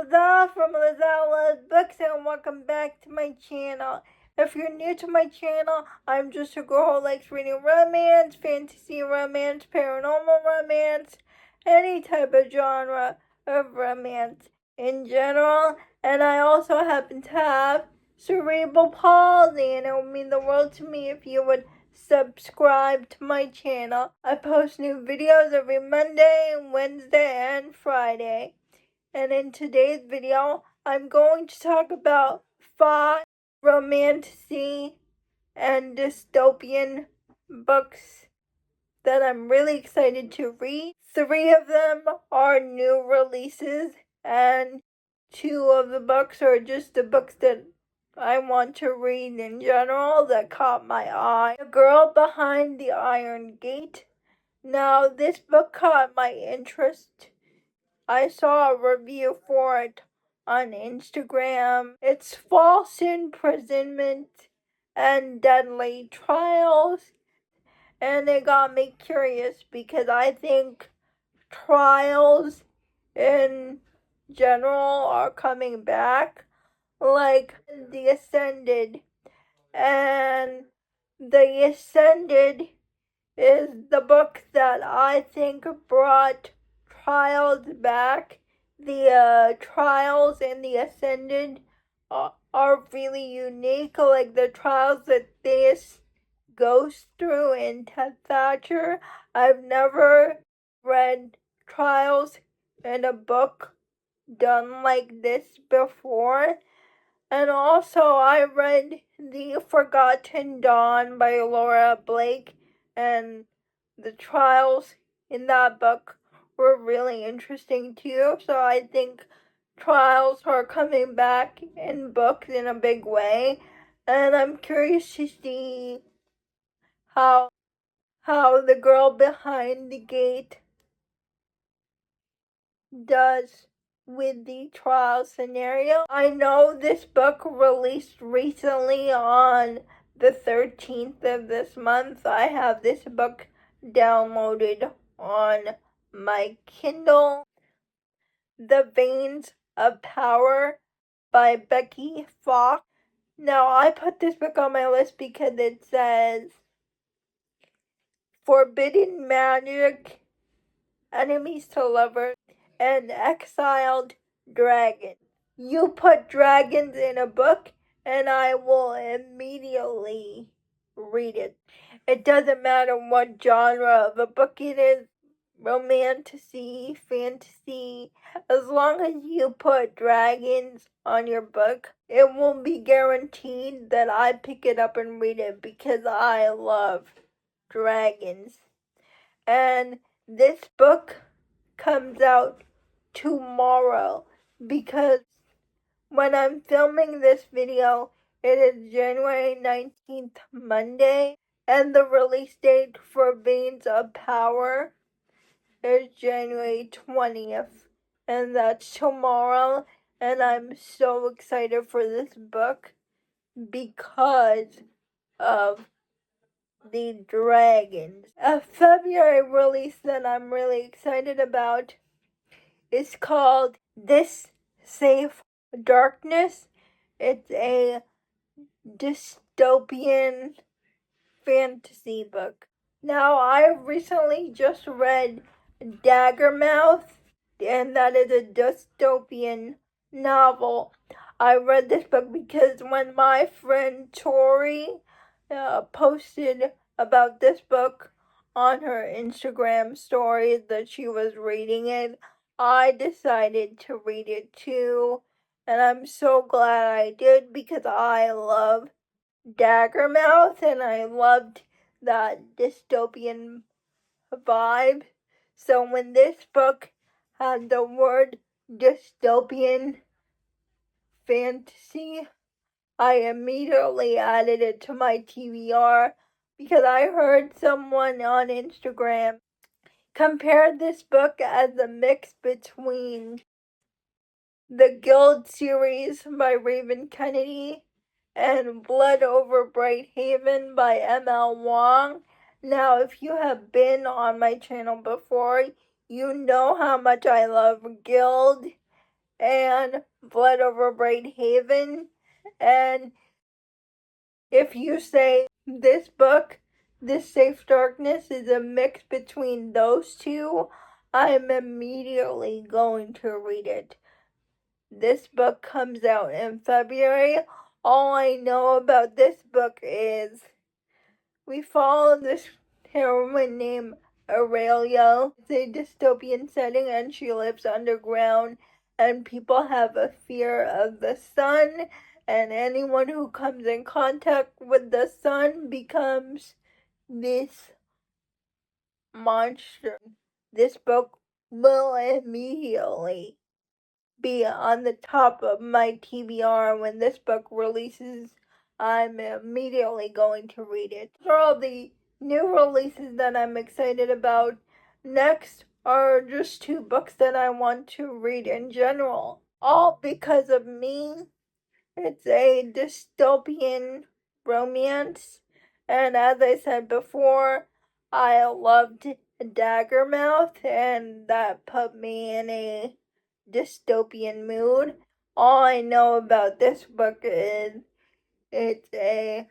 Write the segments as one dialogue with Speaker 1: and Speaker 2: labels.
Speaker 1: Liezl from Liezl Books, and welcome back to my channel. If you're new to my channel, I'm just a girl who likes reading romance, fantasy romance, paranormal romance, any type of genre of romance in general. And I also happen to have cerebral palsy, and it would mean the world to me if you would subscribe to my channel. I post new videos every Monday, Wednesday, and Friday. And in today's video, I'm going to talk about 5 romantasy and dystopian books that I'm really excited to read. 3 of them are new releases, and 2 of the books are just the books that I want to read in general that caught my eye. The Girl Behind the Iron Gate. Now, this book caught my interest. I saw a review for it on Instagram. It's false imprisonment and deadly trials, and it got me curious because I think trials in general are coming back, like The Ascended. And The Ascended is the book that I think brought trials back. The trials in The Ascended are really unique, like the trials that this goes through in Ted Thatcher. I've never read trials in a book done like this before. And also I read The Forgotten Dawn by Laura Blake, and the trials in that book were really interesting too. So I think trials are coming back in books in a big way, and I'm curious to see how The Girl Behind the Gate does with the trial scenario. I know this book released recently on the 13th of this month. I have this book downloaded on my Kindle. The Veins of Power by Becky Fox. Now, I put this book on my list because it says forbidden magic, enemies to lovers, and exiled dragon. You put dragons in a book, and I will immediately read it. It doesn't matter what genre of a book it is, romantasy, fantasy. As long as you put dragons on your book, it will be guaranteed that I pick it up and read it because I love dragons. And this book comes out tomorrow because when I'm filming this video, it is January 19th, Monday, and the release date for Veins of Power is January 20th, and that's tomorrow, and I'm so excited for this book because of the dragons. A February release that I'm really excited about is called This Safe Darkness. It's a dystopian fantasy book. Now, I recently just read Daggermouth, and that is a dystopian novel. I read this book because when my friend Tori posted about this book on her Instagram story that she was reading it, I decided to read it too, and I'm so glad I did because I love Daggermouth and I loved that dystopian vibe. So when this book had the word dystopian fantasy, I immediately added it to my TBR because I heard someone on Instagram compare this book as a mix between the Guild series by Raven Kennedy and Blood Over Bright Haven by M.L. Wong. Now, if you have been on my channel before, you know how much I love Guild, and Blood Over Bright Haven. And if you say this book, This Safe Darkness, is a mix between those two, I'm immediately going to read it. This book comes out in February. All I know about this book is we follow this heroine named Aurelia. It's a dystopian setting and she lives underground, and people have a fear of the sun, and anyone who comes in contact with the sun becomes this monster. This book will immediately be on the top of my TBR when this book releases. I'm immediately going to read it. Those are all the new releases that I'm excited about. Next are just 2 books that I want to read in general, all because of me. It's a dystopian romance, and as I said before, I loved Daggermouth, and that put me in a dystopian mood. All I know about this book is it's a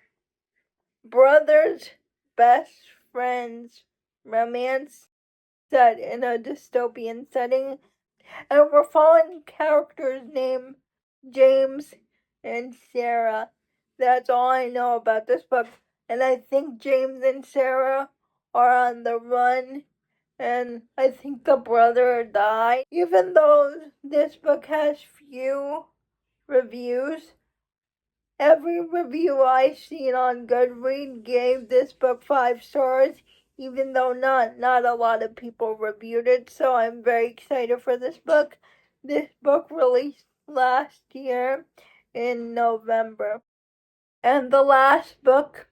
Speaker 1: brother's best friend's romance set in a dystopian setting, and we're following characters named James and Sarah. That's all I know about this book, and I think James and Sarah are on the run, and I think the brother died. Even though this book has few reviews, every review I've seen on Goodreads gave this book 5 stars, even though not a lot of people reviewed it, so I'm very excited for this book. This book released last year in November. And the last book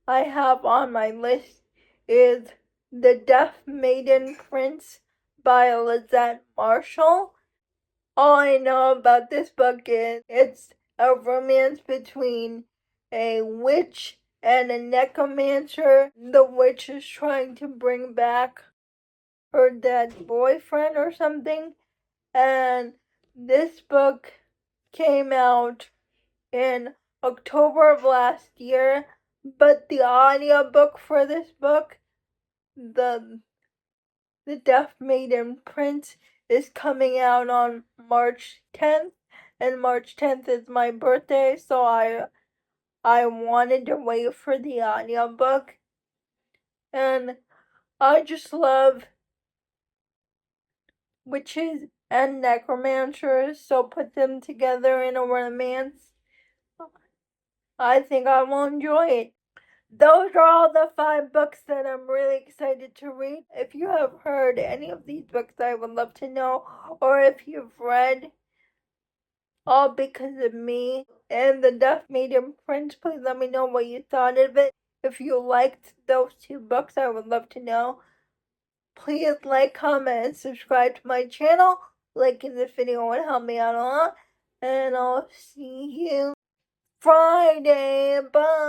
Speaker 1: I have on my list is The Deaf Maiden Prince by Liezl Marshall. All I know about this book is it's a romance between a witch and a necromancer. The witch is trying to bring back her dead boyfriend or something, and this book came out in October of last year, but the audiobook for this book, the Deaf Maiden Prince, is coming out on March 10th, and March 10th is my birthday, so I wanted to wait for the audiobook, and I just love witches and necromancers, so put them together in a romance. I think I will enjoy it. Those are all the 5 books that I'm really excited to read. If you have heard any of these books, I would love to know. Or if you've read All Because of Me and The Deaf Maiden Prince, please let me know what you thought of it. If you liked those 2 books, I would love to know. Please like, comment, and subscribe to my channel. Liking this video would help me out a lot. And I'll see you Friday. Bye.